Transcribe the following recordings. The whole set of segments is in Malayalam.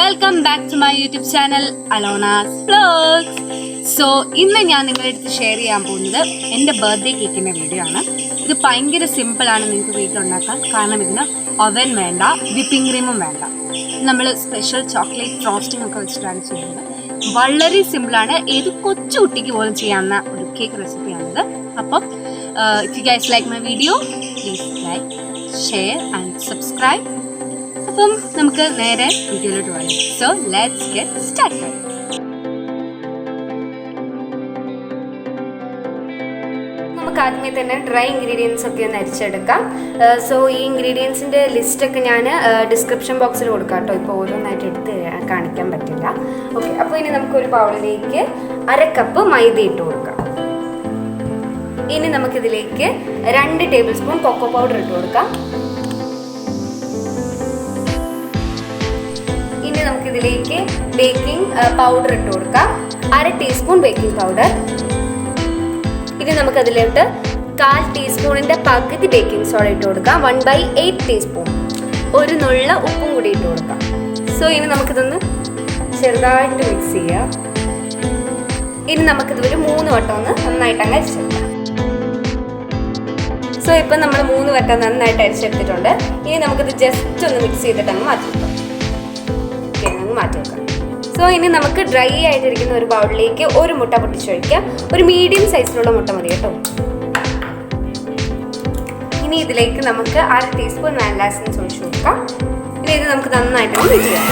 Welcome back to my YouTube channel Alona's vlogs. So ഇന്ന് ഞാൻ നിങ്ങളുടെ അടുത്ത് ഷെയർ ചെയ്യാൻ പോകുന്നത് എൻ്റെ ബർത്ത്ഡേ കേക്കിൻ്റെ വീഡിയോ ആണ്. ഇത് ഭയങ്കര സിമ്പിളാണ് നിങ്ങൾക്ക് വീട്ടിലുണ്ടാക്കാൻ. കാരണം ഇതിന് ഓവൻ വേണ്ട, വിപ്പിംഗ് ക്രീമും വേണ്ട. നമ്മൾ സ്പെഷ്യൽ ചോക്ലേറ്റ് ഫ്രോസ്റ്റിംഗ് ഒക്കെ വെച്ചിട്ടാണ് ചെയ്യുന്നത്. വളരെ സിമ്പിളാണ്, ഏത് കൊച്ചു കുട്ടിക്ക് പോലും ചെയ്യാവുന്ന ഒരു കേക്ക് റെസിപ്പിയാണിത്. അപ്പം if you guys like my video please like, share and subscribe. അപ്പം നമുക്ക് നേരെ വീഡിയോയിലോട്ട് പോകാം. So let's get started. നമുക്ക് ആദ്യമേ തന്നെ ഡ്രൈ ഇൻഗ്രീഡിയൻസ് ഒക്കെ ഒന്ന് അരിച്ചെടുക്കാം. സോ ഈ ഇൻഗ്രീഡിയൻസിൻ്റെ ലിസ്റ്റൊക്കെ ഞാൻ ഡിസ്ക്രിപ്ഷൻ ബോക്സിൽ കൊടുക്കാം കേട്ടോ. ഇപ്പോൾ ഓരോന്നായിട്ട് എടുത്ത് കാണിക്കാൻ പറ്റില്ല. ഓക്കെ, അപ്പോൾ ഇനി നമുക്കൊരു ബൗളിലേക്ക് 1/2 കപ്പ് മൈദ ഇട്ട് കൊടുക്കാം. ഇനി നമുക്കിതിലേക്ക് 2 ടേബിൾ സ്പൂൺ കൊക്കോ പൗഡർ ഇട്ട് കൊടുക്കാം. ഇനി നമുക്കിതിലേക്ക് ബേക്കിംഗ് പൗഡർ ഇട്ട് കൊടുക്കാം, 1/2 ടീസ്പൂൺ ബേക്കിംഗ് പൗഡർ. ഇനി നമുക്കതിലോട്ട് 1/4 ടീസ്പൂണിൻ്റെ പകുതി ബേക്കിംഗ് സോഡ ഇട്ട് കൊടുക്കാം, 1/8 ടീസ്പൂൺ. ഒരു നുള്ള ഉപ്പും കൂടി ഇട്ട് കൊടുക്കാം. സോ ഇനി നമുക്കിതൊന്ന് ചെറുതായിട്ട് മിക്സ് ചെയ്യാം. ഇനി നമുക്കിത് ഒരു 3 വട്ടം ഒന്ന് നന്നായിട്ട് അങ്ങ് അരിച്ചെടുക്കാം. സോ ഇപ്പം നമ്മൾ 3 വട്ടം നന്നായിട്ട് അരിച്ചെടുത്തിട്ടുണ്ട്. ഇനി നമുക്കിത് ജസ്റ്റ് ഒന്ന് മിക്സ് ചെയ്തിട്ട് അങ്ങ് മാറ്റി വെക്കാം. സോ ഇനി നമുക്ക് ഡ്രൈ ആയിട്ടിരിക്കുന്ന ഒരു ബൗളിലേക്ക് ഒരു മുട്ട പൊട്ടിച്ചൊഴിക്കാം. ഒരു മീഡിയം സൈസിലുള്ള മുട്ട മതി കേട്ടോ. ഇനി ഇതിലേക്ക് നമുക്ക് 1/2 ടീസ്പൂൺ വാനില എസൻസ് ഒഴിച്ചു കൊടുക്കാം. ഇനി ഇത് നമുക്ക് നന്നായിട്ട് മിക്സ് ചെയ്യാം.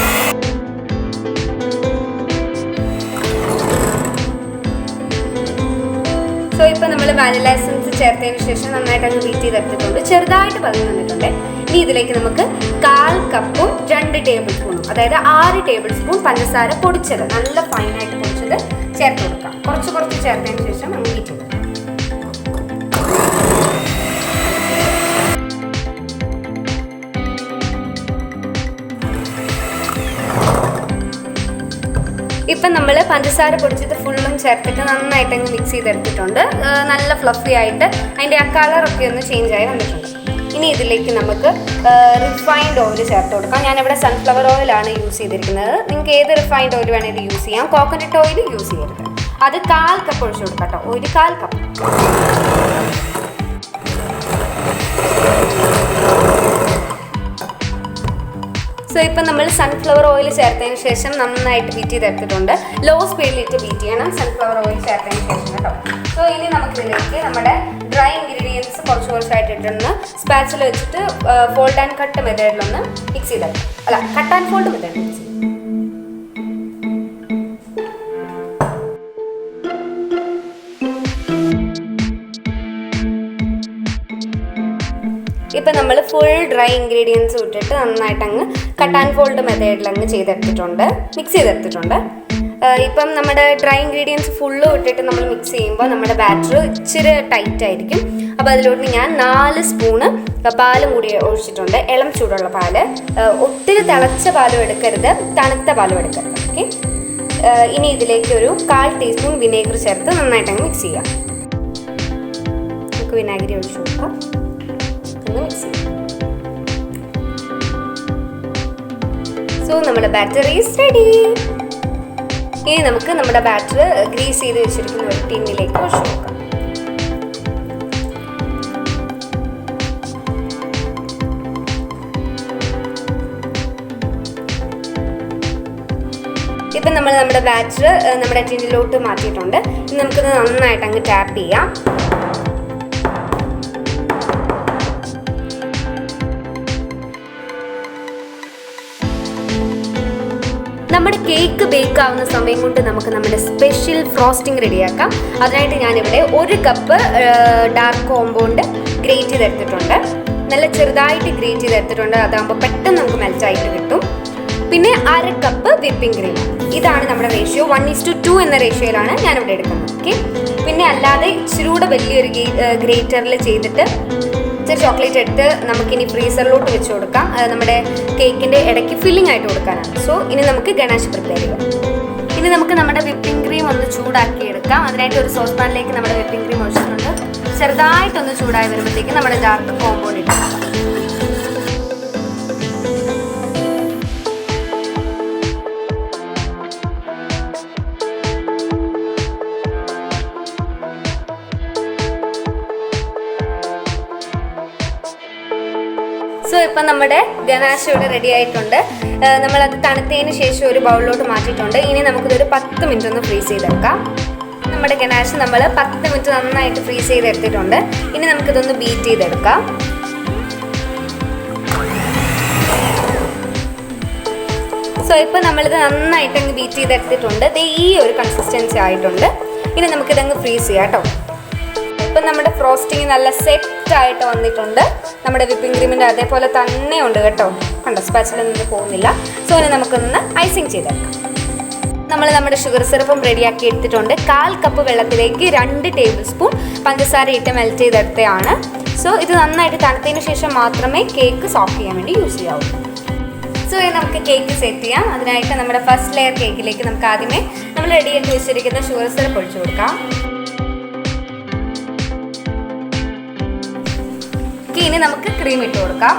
സോ ഇപ്പം നമ്മൾ വാനില എസൻസ് ചേർത്തതിന് ശേഷം നന്നായിട്ട് അങ്ങ് ബീറ്റ് ചെയ്തെടുത്തിട്ടുണ്ട്. ചെറുതായിട്ട് പതിഞ്ഞ് വന്നിട്ടുണ്ട്. ഇനി ഇതിലേക്ക് നമുക്ക് 1/4 കപ്പും 2 ടേബിൾ സ്പൂണും, അതായത് 6 ടേബിൾ സ്പൂൺ പഞ്ചസാര പൊടിച്ചത്, നല്ല ഫൈനായിട്ട് പൊടിച്ചത് ചേർത്ത് കൊടുക്കാം. കുറച്ച് ചേർത്തതിന് ശേഷം അങ്ങ് ബീറ്റ് ചെയ്ത് ഇപ്പം നമ്മൾ പഞ്ചസാര പൊടിച്ചത് ഫുള്ളും ചേർത്തിട്ട് നന്നായിട്ട് അങ്ങ് മിക്സ് ചെയ്തെടുത്തിട്ടുണ്ട്. നല്ല ഫ്ലഫി ആയിട്ട് അതിൻ്റെ ആ കളറൊക്കെ ഒന്ന് ചേഞ്ച് ആയി വന്നിട്ടുണ്ട്. ഇനി ഇതിലേക്ക് നമുക്ക് റിഫൈൻഡ് ഓയിൽ ചേർത്ത് കൊടുക്കാം. ഞാനിവിടെ സൺഫ്ലവർ ഓയിലാണ് യൂസ് ചെയ്തിരിക്കുന്നത്. നിങ്ങൾക്ക് ഏത് റിഫൈൻഡ് ഓയിൽ വേണമെങ്കിലും യൂസ് ചെയ്യാം. കോക്കനട്ട് ഓയിൽ യൂസ് ചെയ്യരുത്. അത് 1/4 കപ്പ് ഒഴിച്ചു കൊടുക്കാം കേട്ടോ. 1/4 കപ്പ്. സോ ഇപ്പം നമ്മൾ സൺഫ്ലവർ ഓയിൽ ചേർത്തതിന് ശേഷം നന്നായിട്ട് ബീറ്റ് ചെയ്തെടുത്തിട്ടുണ്ട്. ലോ സ്പീഡിലിട്ട് ബീറ്റ് ചെയ്യണം സൺഫ്ലവർ ഓയിൽ ചേർത്തതിന് ശേഷം കേട്ടോ. സോ ഇനി നമുക്കിതിലേക്ക് നമ്മുടെ ഡ്രൈ ഇൻഗ്രീഡിയൻസ് കുറച്ചായിട്ട് ഇട്ടൊന്ന് സ്പാച്ചിൽ വെച്ചിട്ട് ഫോൾഡ് ആൻഡ് കട്ട് മെത്തേഡിലൊന്ന് മിക്സ് ചെയ്തെടുക്കാം. അല്ല, cut and fold method mix ചെയ്യും. ഇപ്പം നമ്മൾ ഫുൾ ഡ്രൈ ഇൻഗ്രീഡിയൻസ് ഇട്ടിട്ട് നന്നായിട്ട് അങ്ങ് കട്ട് ആൻഡ് ഫോൾഡ് മെത്തേഡിൽ അങ്ങ് ചെയ്തെടുത്തിട്ടുണ്ട്, മിക്സ് ചെയ്തെടുത്തിട്ടുണ്ട്. ഇപ്പം നമ്മുടെ ഡ്രൈ ഇൻഗ്രീഡിയൻസ് ഫുള്ളും ഇട്ടിട്ട് നമ്മൾ മിക്സ് ചെയ്യുമ്പോൾ നമ്മുടെ ബാറ്റർ ഇച്ചിരി ടൈറ്റ് ആയിരിക്കും. അപ്പോൾ അതിലോട്ട് ഞാൻ 4 സ്പൂണ് പാലും കൂടി ഒഴിച്ചിട്ടുണ്ട്. ഇളം ചൂടുള്ള പാല്, ഒത്തിരി തിളച്ച പാലും എടുക്കരുത്, തണുത്ത പാലും എടുക്കരുത്. ഓക്കെ, ഇനി ഇതിലേക്ക് ഒരു 1/4 ടീസ്പൂൺ വിനേഗർ ചേർത്ത് നന്നായിട്ട് അങ്ങ് മിക്സ് ചെയ്യാം. നമുക്ക് വിനാഗിരി ഒഴിച്ചു കൊടുക്കാം. മിക്സ് ചെയ്യാം. സോ നമ്മുടെ ബാറ്റർ ഈസ് റെഡി. ഇനി നമുക്ക് നമ്മുടെ ബാറ്റർ ഗ്രീസ് ചെയ്ത് വെച്ചിരിക്കുന്ന ഒരു ടിന്നിലേക്ക് ഒഴിച്ചു നോക്കാം. ഇപ്പം നമ്മൾ നമ്മുടെ ബാറ്റർ നമ്മുടെ ടിന്നിലോട്ട് മാറ്റിയിട്ടുണ്ട്. ഇനി നമുക്കിത് നന്നായിട്ട് അങ്ങ് ടാപ്പ് ചെയ്യാം. നമ്മുടെ കേക്ക് ബേക്ക് ആവുന്ന സമയം കൊണ്ട് നമുക്ക് നമ്മുടെ സ്പെഷ്യൽ ഫ്രോസ്റ്റിംഗ് റെഡിയാക്കാം. അതിനായിട്ട് ഞാനിവിടെ 1 കപ്പ് ഡാർക്ക് കോമ്പൗണ്ട് ഗ്രേറ്റ് ചെയ്തെടുത്തിട്ടുണ്ട്. നല്ല ചെറുതായിട്ട് ഗ്രേറ്റ് ചെയ്തെടുത്തിട്ടുണ്ട്. അതാകുമ്പോൾ പെട്ടെന്ന് നമുക്ക് മെൽറ്റായിട്ട് കിട്ടും. പിന്നെ 1/2 കപ്പ് വിപ്പിംഗ് ക്രീം. ഇതാണ് നമ്മുടെ റേഷ്യോ. 1:2 എന്ന റേഷ്യോയിലാണ് ഞാനിവിടെ എടുക്കുന്നത്. ഓക്കെ, പിന്നെ അല്ലാതെ ഇച്ചിരി കൂടെ വലിയൊരു ഗ്രേറ്ററിൽ ചെയ്തിട്ട് ചോക്ലേറ്റ് എടുത്ത് നമുക്കിനി ഫ്രീസറിലോട്ട് വെച്ച് കൊടുക്കാം. നമ്മുടെ കേക്കിൻ്റെ ഇടയ്ക്ക് ഫില്ലിംഗ് ആയിട്ട് കൊടുക്കാനാണ്. സോ ഇനി നമുക്ക് ഗണാഷ് പ്രിപ്പയർ ചെയ്യാം. ഇനി നമുക്ക് നമ്മുടെ വിപ്പിംഗ് ക്രീം ഒന്ന് ചൂടാക്കി എടുക്കാം. അതിനായിട്ട് ഒരു സോസ് പാനിലേക്ക് നമ്മുടെ വിപ്പിംഗ് ക്രീം ഒഴിച്ചിട്ടുണ്ട്. ചെറുതായിട്ടൊന്ന് ചൂടായി വരുമ്പോഴത്തേക്ക് നമ്മുടെ ഡാർക്ക് കോമ്പൗണ്ട് ഇട്ട് കൊടുക്കാം. ഇപ്പം നമ്മുടെ ഗനാഷ് ഇവിടെ റെഡി ആയിട്ടുണ്ട്. നമ്മളത് തണുത്തതിന് ശേഷം ഒരു ബൗളിലോട്ട് മാറ്റിയിട്ടുണ്ട്. ഇനി നമുക്കിതൊരു 10 മിനിറ്റ് ഒന്ന് ഫ്രീസ് ചെയ്തെടുക്കാം. നമ്മുടെ ഗനാഷ് നമ്മൾ 10 മിനിറ്റ് നന്നായിട്ട് ഫ്രീസ് ചെയ്തെടുത്തിട്ടുണ്ട്. ഇനി നമുക്കിതൊന്ന് ബീറ്റ് ചെയ്തെടുക്കാം. സോ ഇപ്പോൾ നമ്മളിത് നന്നായിട്ട് അങ്ങ് ബീറ്റ് ചെയ്തെടുത്തിട്ടുണ്ട്. ഈ ഒരു കൺസിസ്റ്റൻസി ആയിട്ടുണ്ട്. ഇനി നമുക്കിതങ്ങ് ഫ്രീസ് ചെയ്യാം കേട്ടോ. ഇപ്പം നമ്മുടെ ഫ്രോസ്റ്റിങ് നല്ല സെറ്റായിട്ട് വന്നിട്ടുണ്ട്. നമ്മുടെ വിപ്പിംഗ് ക്രീമിൻ്റെ അതേപോലെ തന്നെ ഉണ്ട് കേട്ടോ. കണ്ടോ, സ്പാച്ചിലൊന്നും പോകുന്നില്ല. സോ ഇനി നമുക്കൊന്ന് ഐസിങ് ചെയ്തെടുക്കാം. നമ്മൾ നമ്മുടെ ഷുഗർ സിറപ്പും റെഡിയാക്കി എടുത്തിട്ടുണ്ട്. 1/4 കപ്പ് വെള്ളത്തിലേക്ക് 2 ടേബിൾ സ്പൂൺ പഞ്ചസാര ഇട്ട് മെൽറ്റ് ചെയ്തെടുത്തതാണ്. സോ ഇത് നന്നായിട്ട് തണുത്തതിന് ശേഷം മാത്രമേ കേക്ക് സോക്ക് ചെയ്യാൻ വേണ്ടി യൂസ് ചെയ്യാവൂ. സോ ഇനി നമുക്ക് കേക്ക് സെറ്റ് ചെയ്യാം. അതിനായിട്ട് നമ്മുടെ ഫസ്റ്റ് ലെയർ കേക്കിലേക്ക് നമുക്ക് ആദ്യമേ നമ്മൾ റെഡിയാക്കി വെച്ചിരിക്കുന്ന ഷുഗർ സിറപ്പ് ഒഴിച്ചു കൊടുക്കാം. ഇനി നമുക്ക് ക്രീം ഇട്ട് കൊടുക്കാം.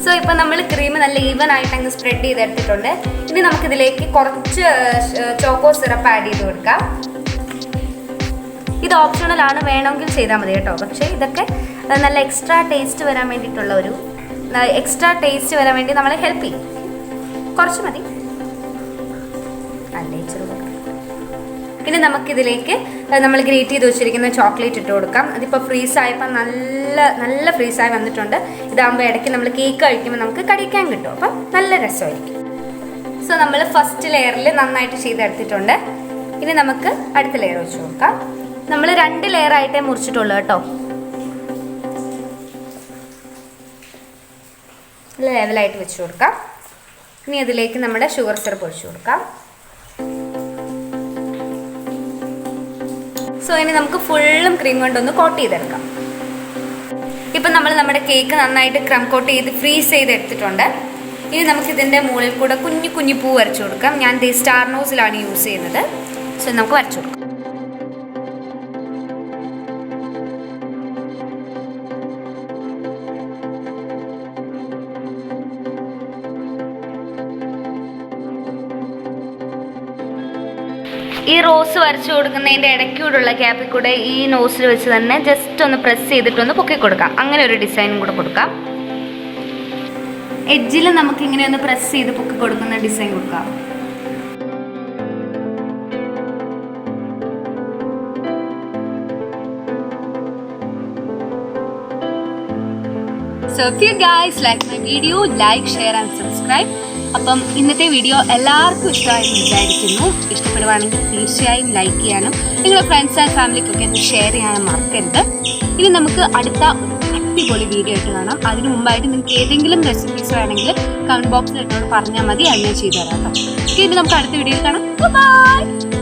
സോ ഇപ്പം നമ്മൾ ക്രീം നല്ല ഈവൻ ആയിട്ട് അങ്ങ് സ്പ്രെഡ് ചെയ്തെടുത്തിട്ടുണ്ട്. ഇനി നമുക്കിതിലേക്ക് കുറച്ച് ചോക്കോ സിറപ്പ് ആഡ് ചെയ്ത് കൊടുക്കാം. ഇത് ഓപ്ഷണൽ ആണ്, വേണമെങ്കിൽ ചെയ്താൽ മതി കേട്ടോ. പക്ഷേ ഇതൊക്കെ നല്ല എക്സ്ട്രാ ടേസ്റ്റ് വരാൻ വേണ്ടിയിട്ടുള്ള വേണ്ടി നമ്മളെ ഹെൽപ്പ് ചെയ്യും. കുറച്ച് മതി. ഇനി നമുക്കിതിലേക്ക് നമ്മൾ ഗ്രേറ്റ് ചെയ്ത് വെച്ചിരിക്കുന്ന ചോക്ലേറ്റ് ഇട്ട് കൊടുക്കാം. അതിപ്പോൾ ഫ്രീസായപ്പോൾ നല്ല ഫ്രീസായി വന്നിട്ടുണ്ട്. ഇതാകുമ്പോൾ ഇടയ്ക്ക് നമ്മൾ കേക്ക് കഴിക്കുമ്പോൾ നമുക്ക് കടിക്കാൻ കിട്ടും. അപ്പം നല്ല രസമായിരിക്കും. സോ നമ്മൾ ഫസ്റ്റ് ലെയറിൽ നന്നായിട്ട് ചെയ്തെടുത്തിട്ടുണ്ട്. ഇനി നമുക്ക് അടുത്ത ലെയർ വെച്ച് കൊടുക്കാം. നമ്മൾ 2 ലെയറായിട്ടേ മുറിച്ചിട്ടുള്ളൂ കേട്ടോ. നല്ല ലെവലായിട്ട് വെച്ച് കൊടുക്കാം. ഇനി അതിലേക്ക് നമ്മുടെ ഷുഗർ സിറപ്പ് ഒഴിച്ചു കൊടുക്കാം. സോ ഇനി നമുക്ക് ഫുള്ളും ക്രീം കൊണ്ടൊന്ന് കോട്ട് ചെയ്തെടുക്കാം. ഇപ്പം നമ്മൾ നമ്മുടെ കേക്ക് നന്നായിട്ട് ക്രം കോട്ട് ചെയ്ത് ഫ്രീസ് ചെയ്തെടുത്തിട്ടുണ്ട്. ഇനി നമുക്കിതിൻ്റെ മുകളിൽ കൂടെ കുഞ്ഞു പൂ വരച്ചു കൊടുക്കാം. ഞാൻ സ്റ്റാർ നോസിലാണ് യൂസ് ചെയ്യുന്നത്. സോ നമുക്ക് വരച്ചു കൊടുക്കാം. ഈ റോസ് വരച്ചു കൊടുക്കുന്നതിൻ്റെ ഇടയ്ക്കൂടുള്ള ഗ്യാപ്പിൽ കൂടെ ഈ നോസിൽ വെച്ച് തന്നെ ജസ്റ്റ് ഒന്ന് പ്രസ് ചെയ്തിട്ടൊന്ന് പൊക്കി കൊടുക്കാം. അങ്ങനെ ഒരു ഡിസൈനും കൂടെ കൊടുക്കാം. എഡ്ജിൽ നമുക്ക് ഇങ്ങനെ ഒന്ന് പ്രസ് ചെയ്ത് പൊക്കി കൊടുക്കുന്ന ഡിസൈൻ കൊടുക്കാം. So if you guys like my video, like, share and subscribe. അപ്പം ഇന്നത്തെ വീഡിയോ എല്ലാവർക്കും ഇഷ്ടമായി വിചാരിക്കുന്നു. ഇഷ്ടപ്പെടുവാണെങ്കിൽ തീർച്ചയായും ലൈക്ക് ചെയ്യാനും നിങ്ങളുടെ ഫ്രണ്ട്സ് ആൻഡ് ഫാമിലിക്കൊക്കെ ഒന്ന് ഷെയർ ചെയ്യാനും മറക്കരുത്. ഇനി നമുക്ക് അടുത്ത അടിപൊളി വീഡിയോ ആയിട്ട് കാണാം. അതിന് മുമ്പായിട്ട് നിങ്ങൾക്ക് ഏതെങ്കിലും റെസിപ്പീസ് വേണമെങ്കിൽ കമൻറ്റ് ബോക്സിൽ എന്നോട് പറഞ്ഞാൽ മതി. അത് ഞാൻ ചെയ്തു തരാം കേട്ടോ. ഇനി നമുക്ക് അടുത്ത വീഡിയോയിൽ കാണാം. ബൈ.